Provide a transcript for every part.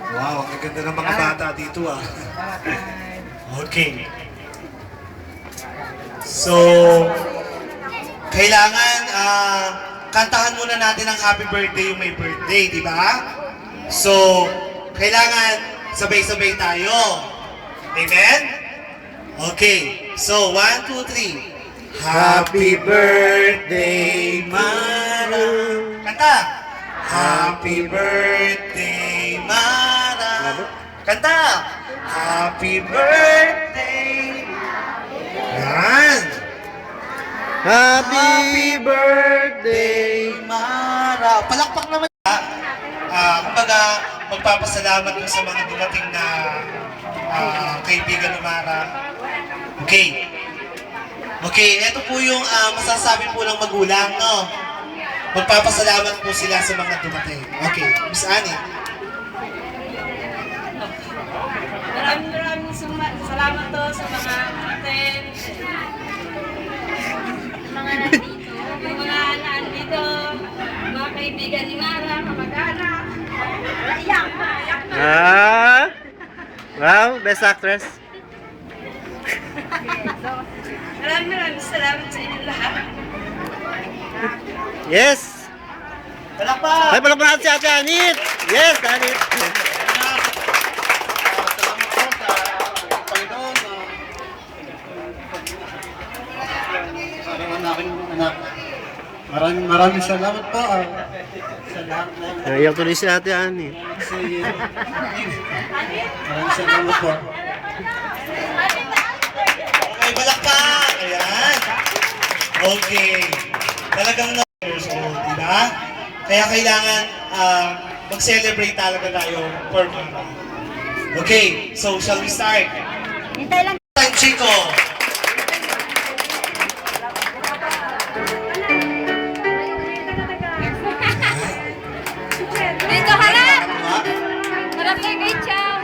Wow, ang ganda ng mga bata dito ah. Okay. So, kailangan kantahan muna natin ang happy birthday yung may birthday, di ba? So, kailangan sabay-sabay tayo. Amen? Okay. So, 1, 2, 3. Happy birthday, Mara. Kanta. Happy birthday, Mara. Kanta. Happy birthday. Yan. Happy birthday, Mara. Palakpak naman. Kumbaga, magpapasalamat ko sa mga dumating na kaibigan ni Mara. Okay. Okay, ito po yung masasabi po ng magulang, no? Magpapasalamat po sila sa mga dumating. Okay, Miss Annie. Maraming salamat to sa mga atin, mga nandito, mga kaibigan ni Mara, kamag-anak. Iyak na. Wow, best actress. Maraming salamat sa inyo lahat. Yes. Palakpak! Ay, palakpak natin si Ate Anit. Yes, Anit. Maraming salamat po sa lahat na Naiyak tuloy si Ate Anit. maraming salamat po. Okay, balakpak! Ayan. Okay. Talagang years old, di ba? Kaya kailangan mag-celebrate talaga tayo for Mara. Okay, so shall we start? Hintay lang. Time, Chico! Dito, harap! Harap kayo kay Chang.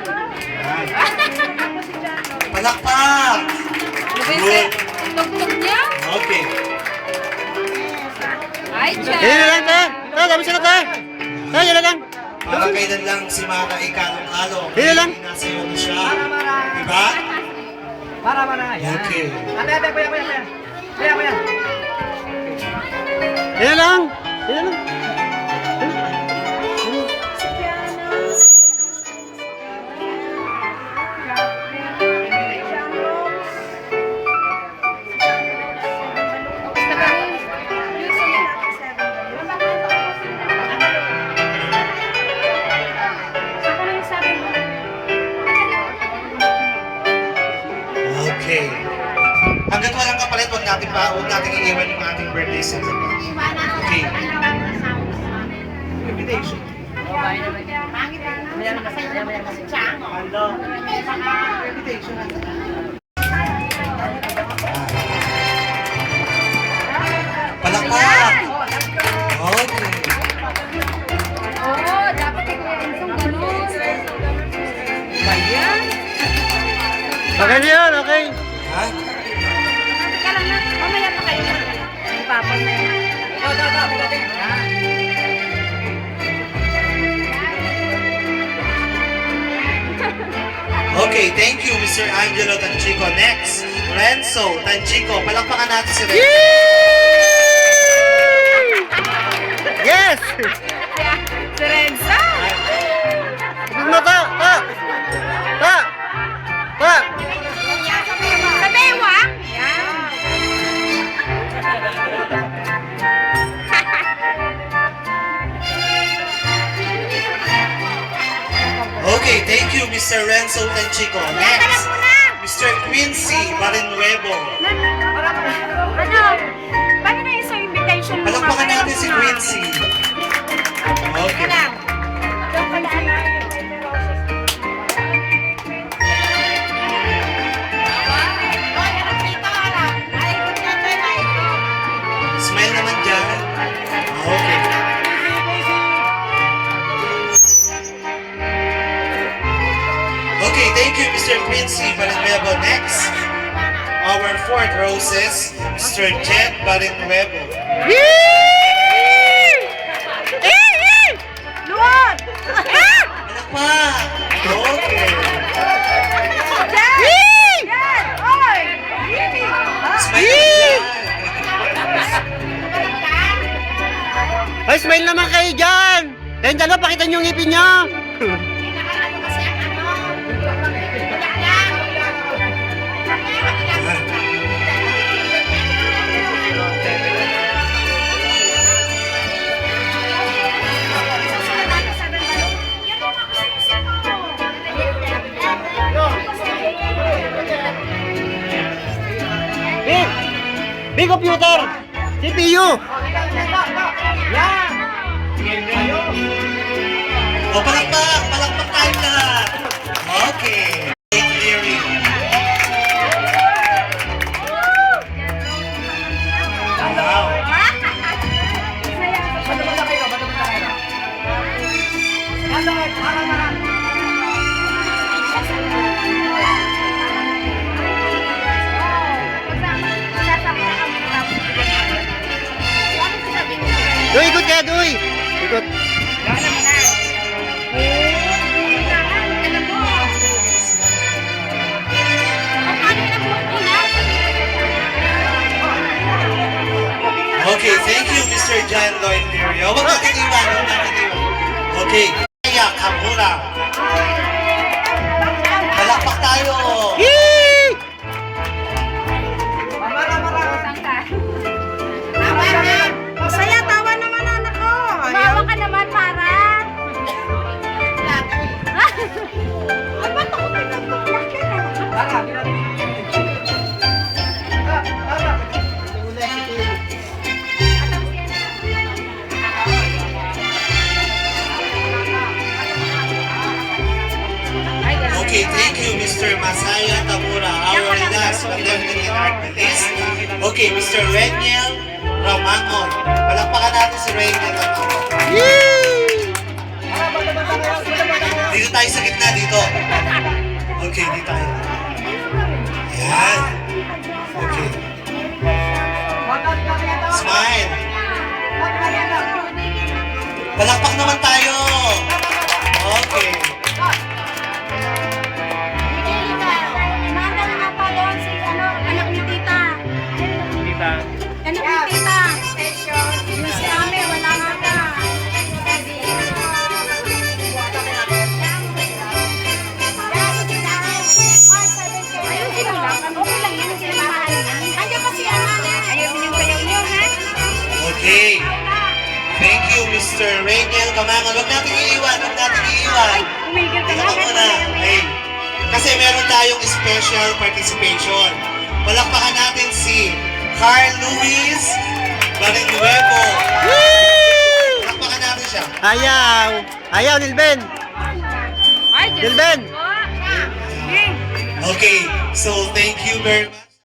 Palakpak! Good. Tugtog niya? Okay. Ay, Chang. Yan na lang, ta. Ta, dami sila, ta. Ta, yan na lang. Para kailan lang si Mara ay kalong-kalong. Hindi na lang. Nasa iyo na siya. Diba? Para. Okay. Ate, kuya. Yan na lang. Yan na lang. Okay. Hanggat walang kapalit, huwag natin iiwan yung ating birthday celebration. Okay. Invitation. Palakpak! Okay. Oo, dapat kay Kuya Ensong ganun. Bayan. Okay na yun, okay. Ha? Teka lang na, mamaya pa kayo. Papa na yun. Okay, thank you, Mr. Angelo Tanchico. Next, Renzo Tanchico. Palakpakan natin si Renzo. Yes! Si Renzo! Tignan mo ka! Ka! Ka! Sa bewang? Yan. Okay, thank you, Mr. Renzo Tanchico. Next, Mr. Quincy Barinuevo. Ano? Paano na yung sa invitation mo? Palakpakan natin si Quincy. Okay. Smile naman dyan. Okay. Okay, thank you, Mr. Quincy Barinuevo. Next, our fourth roses, Mr. Jet Barinuevo. Luwag! Ano pa? Okay. Yan! Oy! Smile naman dyan. Ay, smile naman kayo dyan! Kayong dalawa, pakita niyo yung ngipin niyo! Big! Big computer! CPU! O, palakpak! Palakpak tayo lahat! Okay. Clearing. Wow. Duy, ikot kaya, Duy! Ikot. Okay, thank you, Mr. John Lloyd Lirio. Huwag natin iwan, huwag natin iwan. Okay, kaya Kamura. Palakpak tayo. Yee! Masaya, tawa naman anak ko. Tawa ka naman para. Ay, ba't ako pinagtuklak yan? Okay, thank you, Mr. Masaya Tamura, our last but definitely not the least. Okay, Mr. Reniel Ramangon. Palakpakan natin si Reniel Ramangon. Yee! Dito tayo sa gitna, dito. Okay, dito tayo. Ayan. Okay. Smile. Palakpak naman tayo. Okay. Manda na ata doon si anak ni tita. Anak ni tita. Yung si Ame, wala nga ka. Ayun, sige lang. Okay lang yun. Sila mahal. Andiyan pa si Ama. Ayaw din yung sayaw niyo, ha? Okay. Thank you, Mr. Reniel Kamangon. Huwag natin iiwan, huwag natin iiwan. Umigil ka Dito na. ka muna. Okay. Kasi meron tayong special participation. Palakpakan natin si Carl Luis Barinuevo. Woo! Palakpakan natin siya. Ayaw! Ayaw, Nilben! Ay, Diyos Dilben! ko. Okay, so thank you very much.